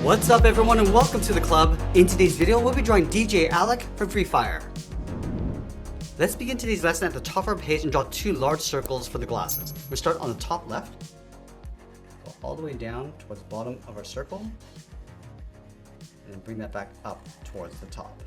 What's up everyone and welcome to the club. In today's video, we'll be drawing DJ Alok from Free Fire. Let's begin today's lesson at the top of our page and draw two large circles for the glasses. We'll start on the top left, go all the way down towards the bottom of our circle, and then bring that back up towards the top.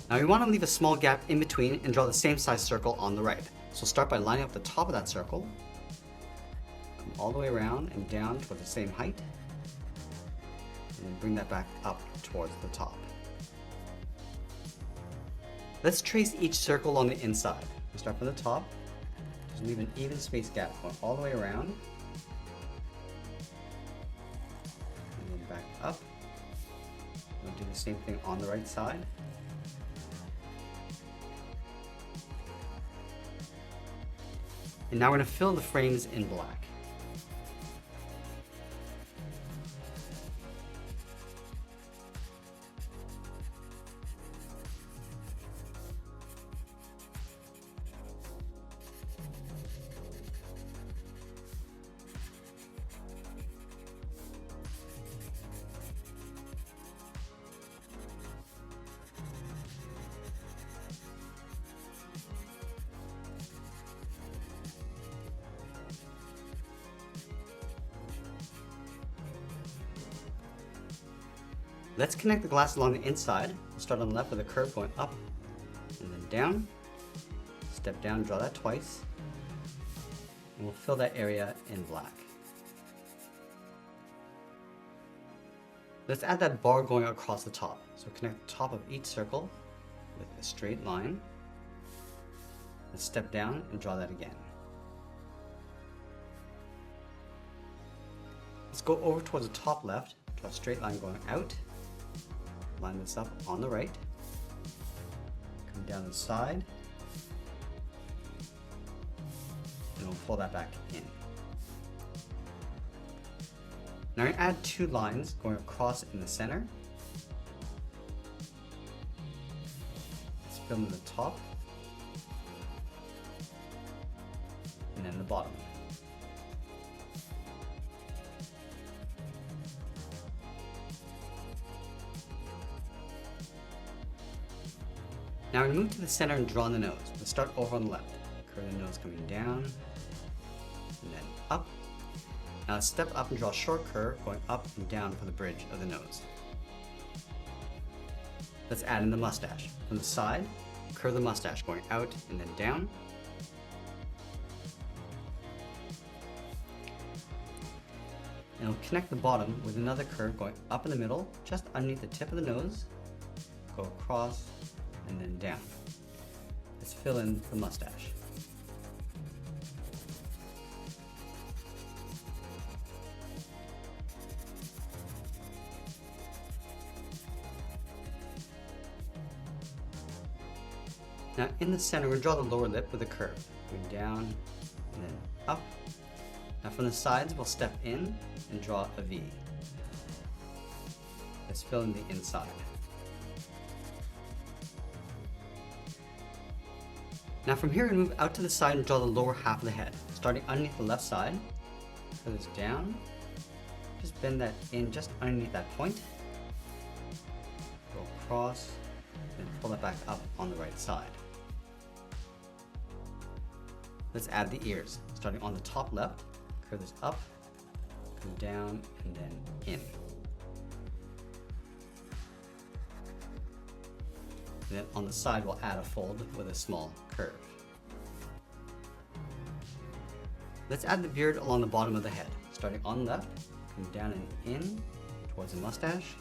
Now we want to leave a small gap in between and draw the same size circle on the right. So start by lining up the top of that circle, come all the way around and down towards the same height, and then bring that back up towards the top. Let's trace each circle on the inside. We'll start from the top, just leave an even space gap going all the way around, and then back up. We'll do the same thing on the right side. And now we're going to fill the frames in black. Let's connect the glass along the inside. We'll start on the left with a curve going up and then down. Step down, draw that twice, and we'll fill that area in black. Let's add that bar going across the top. So connect the top of each circle with a straight line. Let's step down and draw that again. Let's go over towards the top left, draw a straight line going out. Line this up on the right, come down the side, and we'll pull that back in. Now I add two lines going across in the center. Let's fill in the top, and then the bottom. Now we move to the center and draw on the nose. We'll start over on the left. Curve the nose coming down, and then up. Now let's step up and draw a short curve going up and down for the bridge of the nose. Let's add in the mustache. From the side, curve the mustache going out and then down. And we'll connect the bottom with another curve going up in the middle, just underneath the tip of the nose, go across, and then down. Let's fill in the mustache. Now in the center, we'll draw the lower lip with a curve, going down and then up. Now from the sides, we'll step in and draw a V. Let's fill in the inside. Now from here we move out to the side and draw the lower half of the head. Starting underneath the left side, curve this down, just bend that in just underneath that point, go across, then pull that back up on the right side. Let's add the ears. Starting on the top left, curve this up, come down, and then in. And then on the side, we'll add a fold with a small curve. Let's add the beard along the bottom of the head. Starting on the left, come down and in towards the mustache.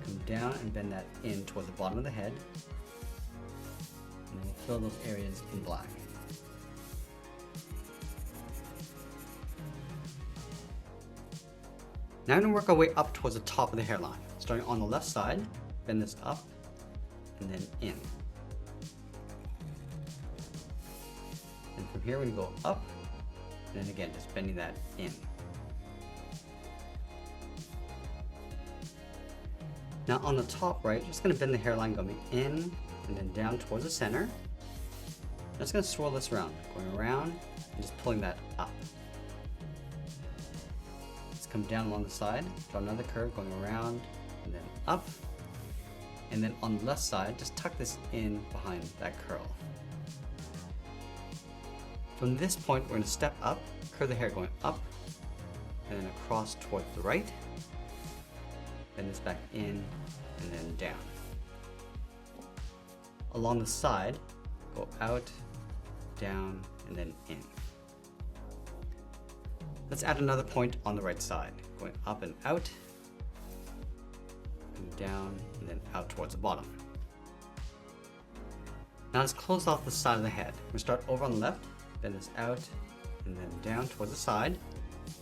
Come down and bend that in towards the bottom of the head. And then we'll fill those areas in black. Now we're going to work our way up towards the top of the hairline. Starting on the left side, bend this up and then in. And from here we're going to go up, and then again just bending that in. Now on the top right, just going to bend the hairline going in and then down towards the center. I'm just going to swirl this around, going around and just pulling that up. come down along the side, draw another curve going around and then up. And then on the left side, just tuck this in behind that curl. From this point, we're going to step up, curve the hair going up, and then across towards the right. Bend this back in, and then down. Along the side, go out, down, and then in. Let's add another point on the right side, going up and out, and down, and then out towards the bottom. Now let's close off the side of the head. We'll start over on the left, bend this out, and then down towards the side.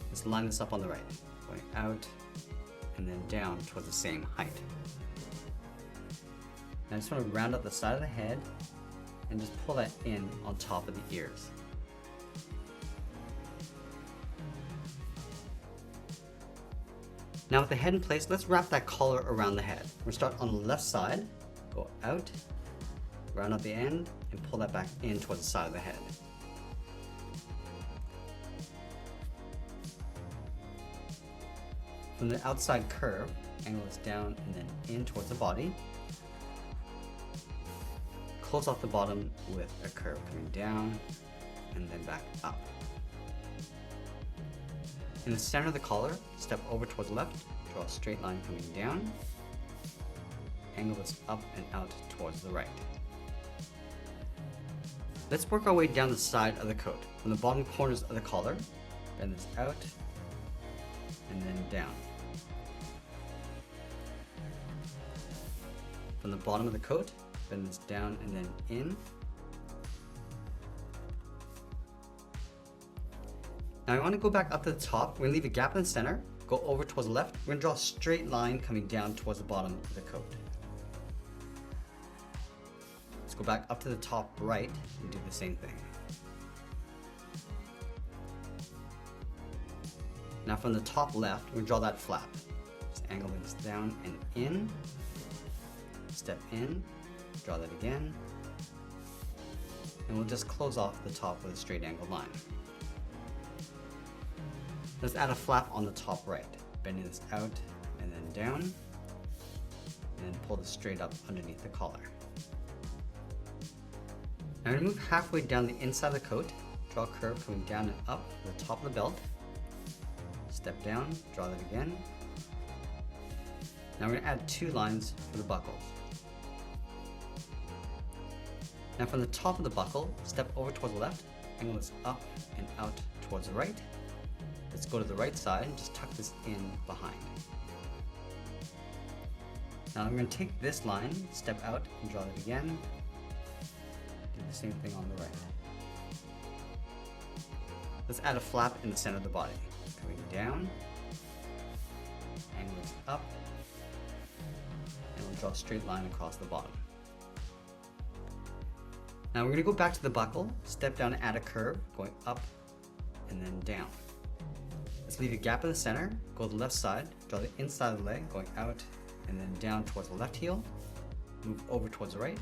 Let's line this up on the right, going out, and then down towards the same height. Now I just want to round up the side of the head and just pull that in on top of the ears. Now with the head in place, let's wrap that collar around the head. We'll start on the left side, go out, round up the end, and pull that back in towards the side of the head. From the outside curve, angle this down and then in towards the body. Close off the bottom with a curve coming down and then back up. In the center of the collar, step over towards the left, draw a straight line coming down, angle this up and out towards the right. Let's work our way down the side of the coat. From the bottom corners of the collar, bend this out and then down. From the bottom of the coat, bend this down and then in. Now I want to go back up to the top. We're going to leave a gap in the center, go over towards the left. We're going to draw a straight line coming down towards the bottom of the coat. Let's go back up to the top right and do the same thing. Now from the top left, we're going to draw that flap. Just angle this down and in. Step in, draw that again. And we'll just close off the top with a straight angled line. Let's add a flap on the top right, bending this out and then down, and then pull this straight up underneath the collar. Now I'm going to move halfway down the inside of the coat, draw a curve coming down and up to the top of the belt, step down, draw that again. Now we're going to add two lines for the buckles. Now from the top of the buckle, step over towards the left, angle this up and out towards the right. Let's go to the right side and just tuck this in behind. Now I'm going to take this line, step out and draw it again. Do the same thing on the right. Let's add a flap in the center of the body. Coming down, angle this up, and we'll draw a straight line across the bottom. Now we're going to go back to the buckle, step down and add a curve, going up and then down. Let's leave a gap in the center, go to the left side, draw the inside of the leg, going out and then down towards the left heel, move over towards the right,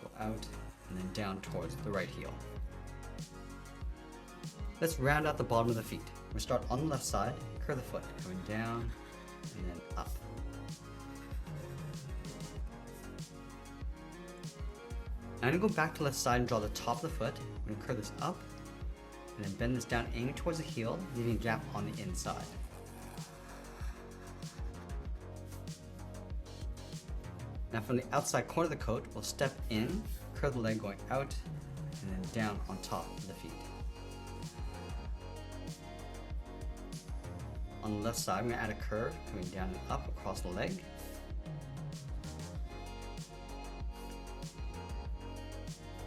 go out and then down towards the right heel. Let's round out the bottom of the feet. We'll start on the left side, curve the foot, going down and then up. Now I'm going to go back to the left side and draw the top of the foot. I'm going to curve this up and then bend this down, aiming towards the heel, leaving a gap on the inside. Now from the outside corner of the coat, we'll step in, curve the leg going out, and then down on top of the feet. On the left side, I'm going to add a curve coming down and up across the leg.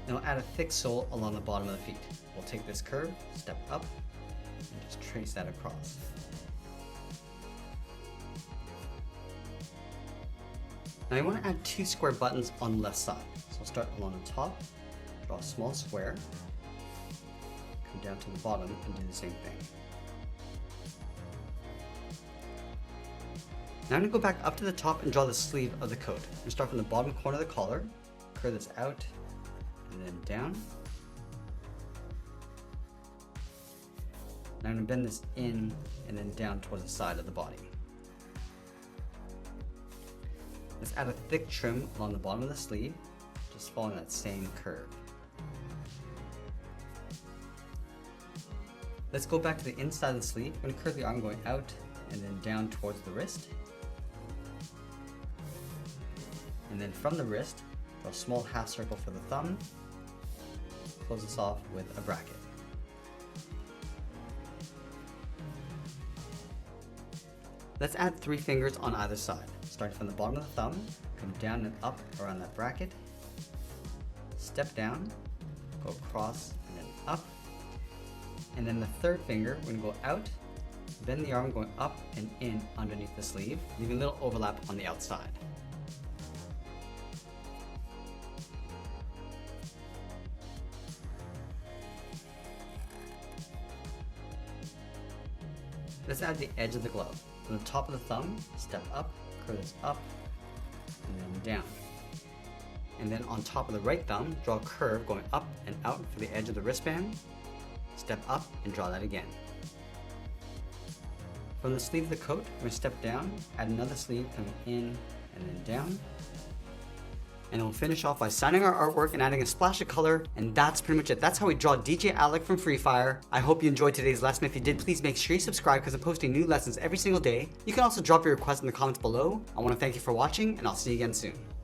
Then we'll add a thick sole along the bottom of the feet. We'll take this curve, step up, and just trace that across. Now you want to add two square buttons on the left side. So we'll start along the top, draw a small square, come down to the bottom and do the same thing. Now I'm going to go back up to the top and draw the sleeve of the coat. We'll start from the bottom corner of the collar, curve this out, and then down. Now I'm going to bend this in and then down towards the side of the body. Let's add a thick trim along the bottom of the sleeve, just following that same curve. Let's go back to the inside of the sleeve. I'm going to curve the arm going out and then down towards the wrist. And then from the wrist, draw a small half circle for the thumb. Close this off with a bracket. Let's add 3 fingers on either side. Starting from the bottom of the thumb, come down and up around that bracket. Step down, go across and then up. And then the third finger, we're going to go out, bend the arm going up and in underneath the sleeve, leaving a little overlap on the outside. Let's add the edge of the glove. From the top of the thumb, step up, curve this up, and then down. And then on top of the right thumb, draw a curve going up and out for the edge of the wristband. Step up and draw that again. From the sleeve of the coat, we're going to step down, add another sleeve coming in and then down. And we'll finish off by signing our artwork and adding a splash of color, and that's pretty much it. That's how we draw DJ Alok from Free Fire. I hope you enjoyed today's lesson. If you did, please make sure you subscribe because I'm posting new lessons every single day. You can also drop your request in the comments below. I want to thank you for watching, and I'll see you again soon.